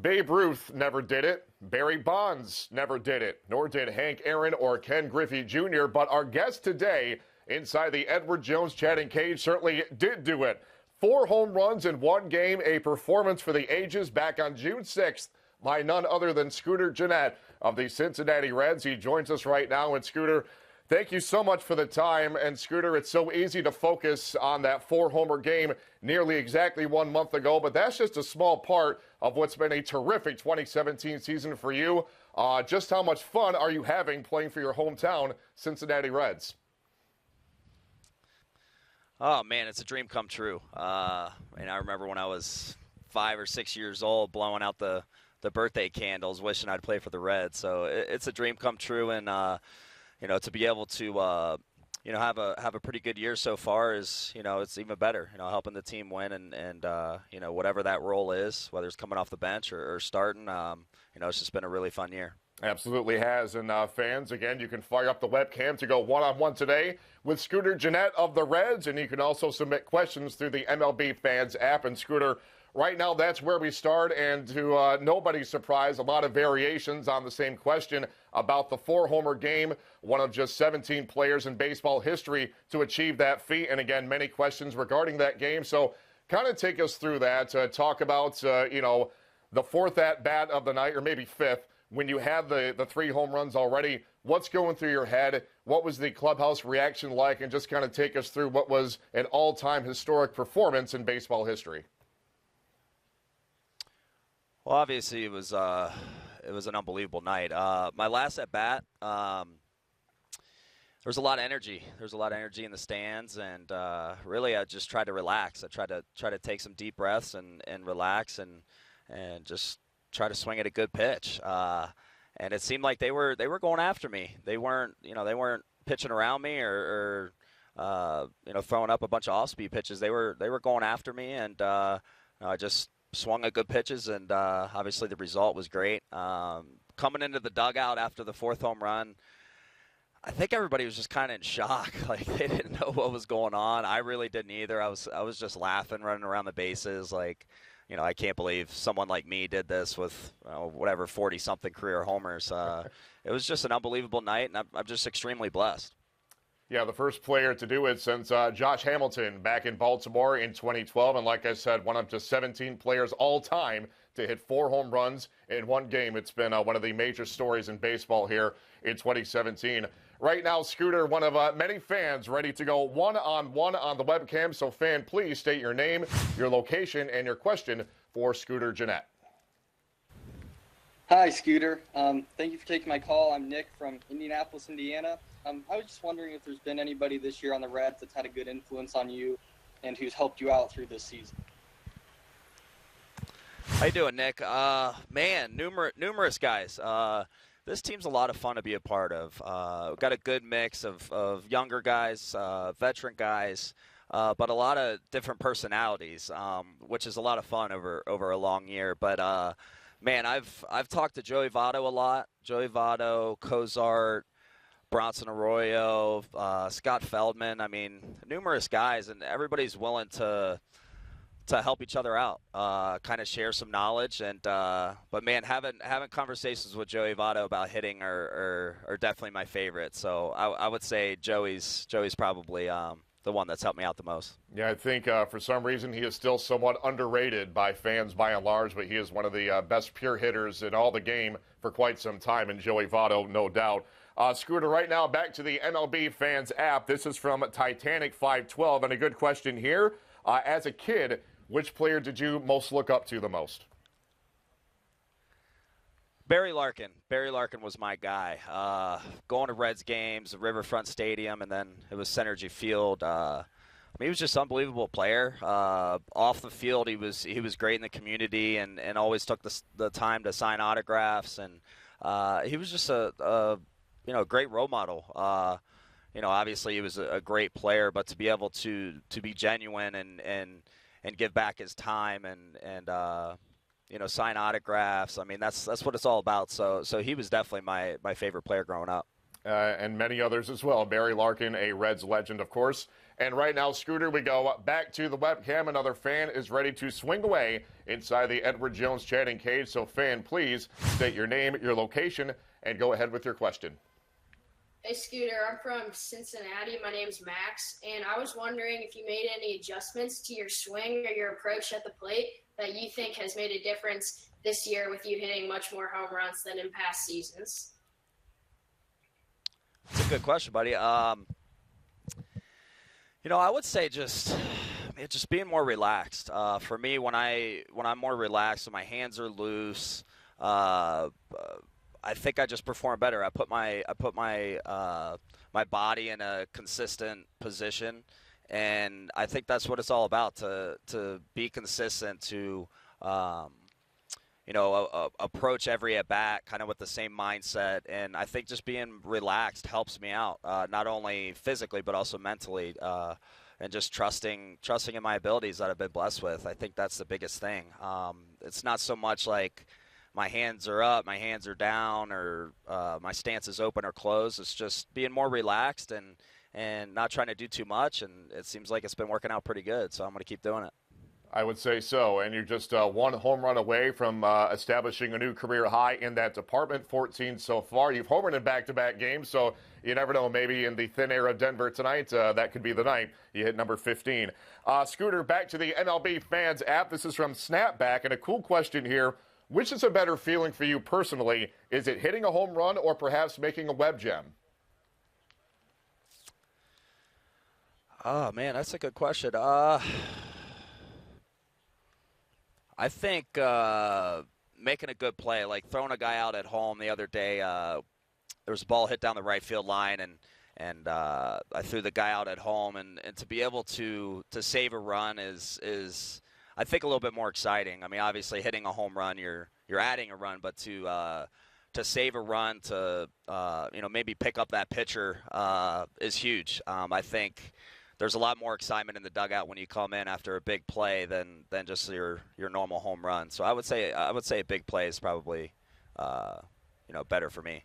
Babe Ruth never did it. Barry Bonds never did it. Nor did Hank Aaron or Ken Griffey Jr. But our guest today inside the Edward Jones chatting cage certainly did do it. 4 home runs in one game, a performance for the ages back on June 6th by none other than Scooter Gennett of the Cincinnati Reds. He joins us right now. And Scooter, thank you so much for the time. And Scooter, it's so easy to focus on that 4-homer game nearly exactly 1 month ago, but that's just a small part of what's been a terrific 2017 season for you. Just how much fun are you having playing for your hometown Cincinnati Reds? Oh, man, it's a dream come true. And I remember when I was 5 or 6 years old blowing out the birthday candles, wishing I'd play for the Reds. So it's a dream come true, and to be able to have a pretty good year so far is it's even better. Helping the team win and whatever that role is, whether it's coming off the bench or starting. It's just been a really fun year. Absolutely has. And fans, again, you can fire up the webcam to go one-on-one today with Scooter Gennett of the Reds, and you can also submit questions through the MLB Fans app. And Scooter, right now, that's where we start, and to nobody's surprise, a lot of variations on the same question about the 4-homer game, one of just 17 players in baseball history to achieve that feat, and again, many questions regarding that game. So kind of take us through that, talk about, the 4th at-bat of the night, or maybe 5th, when you had the 3 home runs already. What's going through your head? What was the clubhouse reaction like? And just kind of take us through what was an all-time historic performance in baseball history. Well, obviously it was an unbelievable night. My last at bat, there was a lot of energy. There was a lot of energy in the stands, and really I just tried to relax. I tried to take some deep breaths and relax and just try to swing at a good pitch. And it seemed like they were going after me. They weren't pitching around me or throwing up a bunch of off-speed pitches. They were going after me, and I just swung at good pitches, and obviously the result was great. Coming into the dugout after the 4th home run, I think everybody was just kind of in shock. Like, they didn't know what was going on. I really didn't either. I was just laughing, running around the bases. Like, I can't believe someone like me did this with 40-something career homers. It was just an unbelievable night, and I'm just extremely blessed. Yeah, the first player to do it since Josh Hamilton back in Baltimore in 2012. And like I said, one of just 17 players all time to hit 4 home runs in one game. It's been one of the major stories in baseball here in 2017. Right now, Scooter, one of many fans ready to go one-on-one on the webcam. So, fan, please state your name, your location, and your question for Scooter Gennett. Hi, Scooter. Thank you for taking my call. I'm Nick from Indianapolis, Indiana. I was just wondering if there's been anybody this year on the Reds that's had a good influence on you and who's helped you out through this season. How you doing, Nick? Man, numerous guys. This team's a lot of fun to be a part of. We've got a good mix of younger guys, veteran guys, but a lot of different personalities, which is a lot of fun over a long year. But man, I've talked to Joey Votto a lot. Joey Votto, Cozart, Bronson Arroyo, Scott Feldman. I mean, numerous guys, and everybody's willing to help each other out, kind of share some knowledge. And but man, having conversations with Joey Votto about hitting are definitely my favorite. So I would say Joey's probably the one that's helped me out the most. Yeah, I think for some reason he is still somewhat underrated by fans by and large, but he is one of the best pure hitters in all the game for quite some time, and Joey Votto, no doubt. Scooter, right now, back to the MLB Fans app. This is from Titanic 512, and a good question here. As a kid, which player did you most look up to the most? Barry Larkin. Barry Larkin was my guy. Going to Reds games, Riverfront Stadium, and then it was Synergy Field. He was just an unbelievable player. Off the field, he was great in the community and always took the time to sign autographs. And he was just a great role model. Obviously he was a great player, but to be able to be genuine and give back his time and sign autographs. I mean, that's what it's all about. So he was definitely my favorite player growing up. And many others as well. Barry Larkin, a Reds legend, of course. And right now, Scooter, we go back to the webcam. Another fan is ready to swing away inside the Edward Jones chatting cage. So, fan, please state your name, your location, and go ahead with your question. Hey, Scooter. I'm from Cincinnati. My name's Max. And I was wondering if you made any adjustments to your swing or your approach at the plate that you think has made a difference this year with you hitting much more home runs than in past seasons. That's a good question, buddy. I would say just being more relaxed. For me, when I'm more relaxed and my hands are loose, I think I just perform better. I put my body in a consistent position, and I think that's what it's all about, to be consistent, to approach every at-bat kind of with the same mindset. And I think just being relaxed helps me out, not only physically but also mentally, and just trusting in my abilities that I've been blessed with. I think that's the biggest thing. It's not so much like my hands are up, my hands are down, or my stance is open or closed. It's just being more relaxed and not trying to do too much, and it seems like it's been working out pretty good, so I'm going to keep doing it. I would say so, and you're just one home run away from establishing a new career high in that department, 14 so far. You've homered in back-to-back games, so you never know, maybe in the thin air of Denver tonight, that could be the night you hit number 15. Scooter, back to the MLB Fans app. This is from Snapback, and a cool question here. Which is a better feeling for you personally? Is it hitting a home run or perhaps making a web gem? Oh, man, that's a good question. I think making a good play, like throwing a guy out at home the other day, there was a ball hit down the right field line, and I threw the guy out at home, and to be able to save a run is I think a little bit more exciting. I mean, obviously hitting a home run, you're adding a run, but to save a run, to maybe pick up that pitcher is huge. I think there's a lot more excitement in the dugout when you come in after a big play than just your normal home run. So I would say a big play is probably better for me.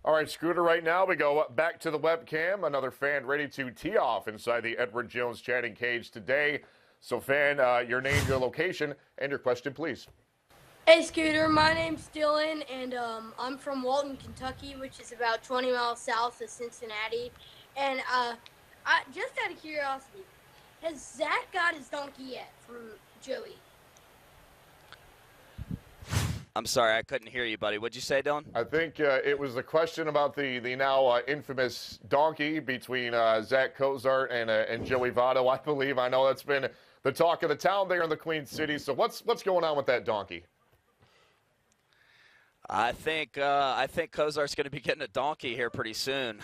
All right, Scooter, right now we go back to the webcam. Another fan ready to tee off inside the Edward Jones chatting cage today. So, fan, your name, your location, and your question, please. Hey, Scooter. My name's Dylan, and I'm from Walton, Kentucky, which is about 20 miles south of Cincinnati. And just out of curiosity, has Zach got his donkey yet from Joey? I'm sorry, I couldn't hear you, buddy. What'd you say, Dylan? I think it was the question about the now infamous donkey between Zach Cozart and Joey Votto, I believe. I know that's been the talk of the town there in the Queen City. So what's going on with that donkey? I think Cozart's going to be getting a donkey here pretty soon.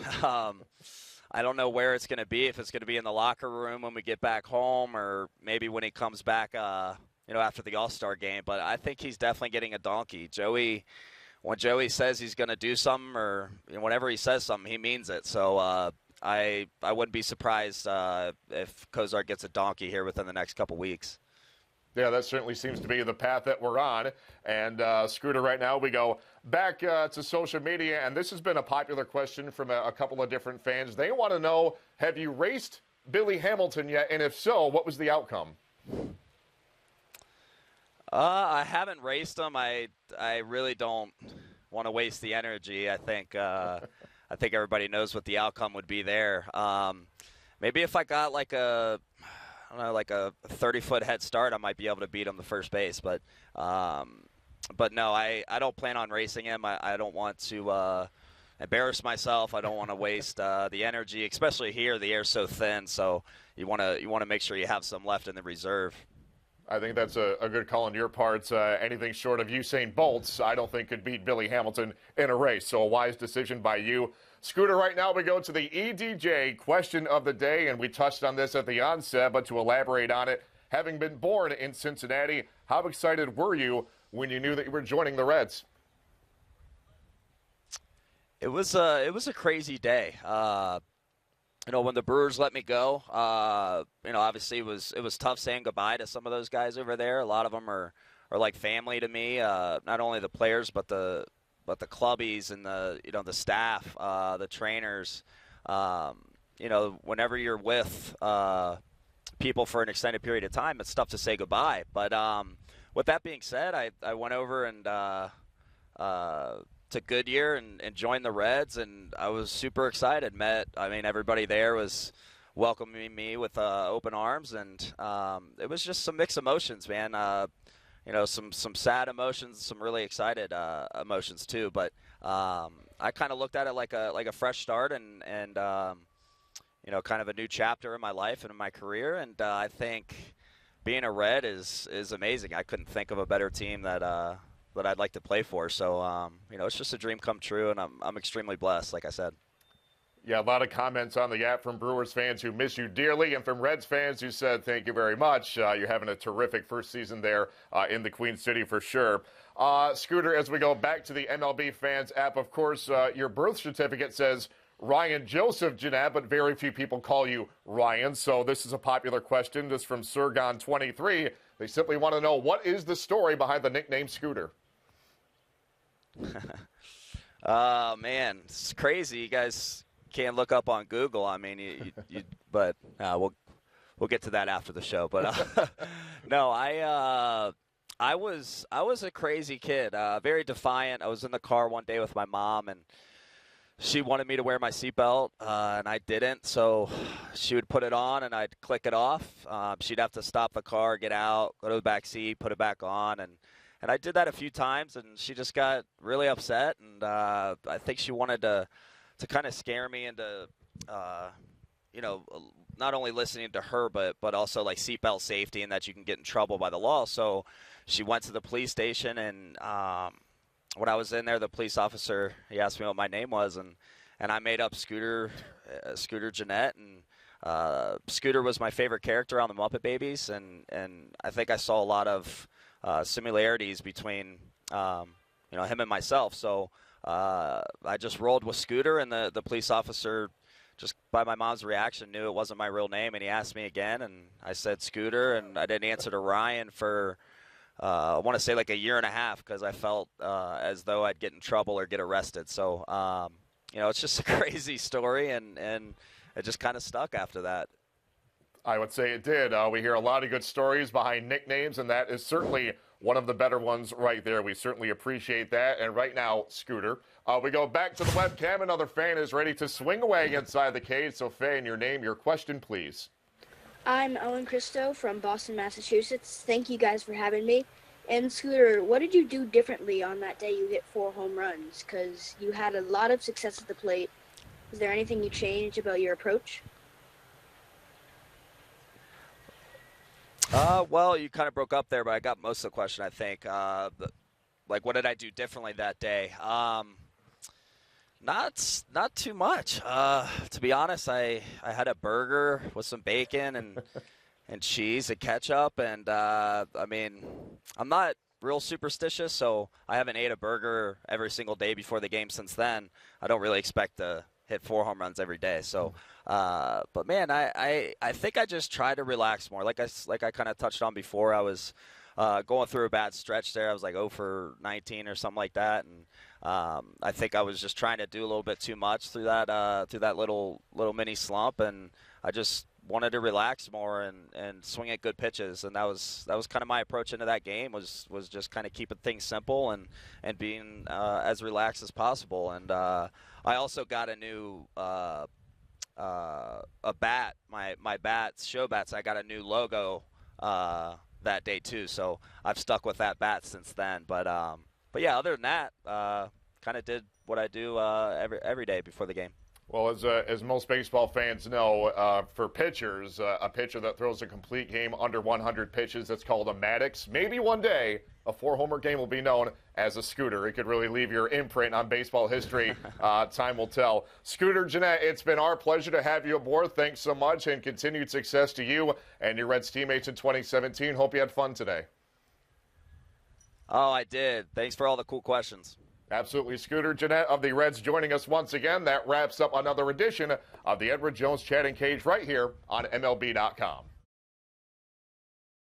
I don't know where it's going to be, if it's going to be in the locker room when we get back home, or maybe when he comes back after the All-Star game. But I think he's definitely getting a donkey. When Joey says he's going to do something, or whenever he says something, he means it. So I wouldn't be surprised if Cozart gets a donkey here within the next couple weeks. Yeah, that certainly seems to be the path that we're on. And, Scooter, right now we go back to social media, and this has been a popular question from a couple of different fans. They want to know, have you raced Billy Hamilton yet? And if so, what was the outcome? I haven't raced him. I really don't want to waste the energy. I think everybody knows what the outcome would be there. Maybe if I got like a 30-foot head start, I might be able to beat him to first base. But no, I don't plan on racing him. I don't want to embarrass myself. I don't want to waste the energy, especially here. The air's so thin, so you want to make sure you have some left in the reserve. I think that's a good call on your part. Anything short of Usain Bolt, I don't think could beat Billy Hamilton in a race. So a wise decision by you. Scooter, right now we go to the EDJ question of the day, and we touched on this at the onset, but to elaborate on it, having been born in Cincinnati, how excited were you when you knew that you were joining the Reds? It was a crazy day. When the Brewers let me go, obviously it was tough saying goodbye to some of those guys over there. A lot of them are like family to me. Not only the players, but the the clubbies and the staff, the trainers, whenever you're with people for an extended period of time, it's tough to say goodbye. But with that being said, I went over and to Goodyear and joined the Reds, and I was super excited. Everybody there was welcoming me with open arms, and it was just some mixed emotions, man. Some sad emotions, some really excited emotions too. But I kind of looked at it like a fresh start, and kind of a new chapter in my life and in my career. And I think being a Red is amazing. I couldn't think of a better team that I'd like to play for. So it's just a dream come true, and I'm extremely blessed, like I said. Yeah, a lot of comments on the app from Brewers fans who miss you dearly, and from Reds fans who said thank you very much. You're having a terrific first season there in the Queen City for sure. Scooter, as we go back to the MLB fans app, of course, your birth certificate says Ryan Joseph Gennett, but very few people call you Ryan. So this is a popular question. This from Surgon23. They simply want to know, what is the story behind the nickname Scooter? Oh, man, it's crazy. You guys can't look up on Google. I mean, but we'll get to that after the show. But no, I was a crazy kid, very defiant. I was in the car one day with my mom, and she wanted me to wear my seatbelt, and I didn't. So she would put it on, and I'd click it off. She'd have to stop the car, get out, go to the back seat, put it back on, and I did that a few times, and she just got really upset, and I think she wanted to kind of scare me into, not only listening to her, but also like seatbelt safety and that you can get in trouble by the law. So she went to the police station, and when I was in there, the police officer, he asked me what my name was, and I made up Scooter Gennett, and Scooter was my favorite character on the Muppet Babies, and I think I saw a lot of similarities between him and myself. So I just rolled with Scooter, and the police officer, just by my mom's reaction, knew it wasn't my real name, and he asked me again, and I said Scooter, and I didn't answer to Ryan for I want to say like a year and a half, because I felt as though I'd get in trouble or get arrested. So it's just a crazy story, and it just kind of stuck after that. I would say it did. We hear a lot of good stories behind nicknames, and that is certainly one of the better ones right there. We certainly appreciate that. And right now, Scooter, we go back to the webcam. Another fan is ready to swing away inside the cage. So, fan, your name, your question, please. I'm Owen Christo from Boston, Massachusetts. Thank you guys for having me. And Scooter, what did you do differently on that day you hit 4 home runs? Because you had a lot of success at the plate. Is there anything you changed about your approach? Well, you kind of broke up there, but I got most of the question, I think. What did I do differently that day? Not too much. To be honest, I had a burger with some bacon and cheese and ketchup, and I'm not real superstitious, so I haven't ate a burger every single day before the game since then. I don't really expect to hit 4 home runs every day. So, but man, I think I just try to relax more. Like I kind of touched on before, I was going through a bad stretch there. I was like 0 for 19 or something like that, and I think I was just trying to do a little bit too much through that little mini slump, and I just wanted to relax more and swing at good pitches, and that was kind of my approach into that game, was just kind of keeping things simple and being as relaxed as possible. And I also got a new a bat, my bats, show bats. I got a new logo that day too, so I've stuck with that bat since then. But yeah, other than that, kind of did what I do every day before the game. Well, as most baseball fans know, for pitchers, a pitcher that throws a complete game under 100 pitches, that's called a Maddox. Maybe one day a 4-homer game will be known as a Scooter. It could really leave your imprint on baseball history. Time will tell. Scooter Gennett, it's been our pleasure to have you aboard. Thanks so much, and continued success to you and your Reds teammates in 2017. Hope you had fun today. Oh, I did. Thanks for all the cool questions. Absolutely. Scooter Gennett of the Reds joining us once again. That wraps up another edition of the Edward Jones Chatting Cage right here on MLB.com.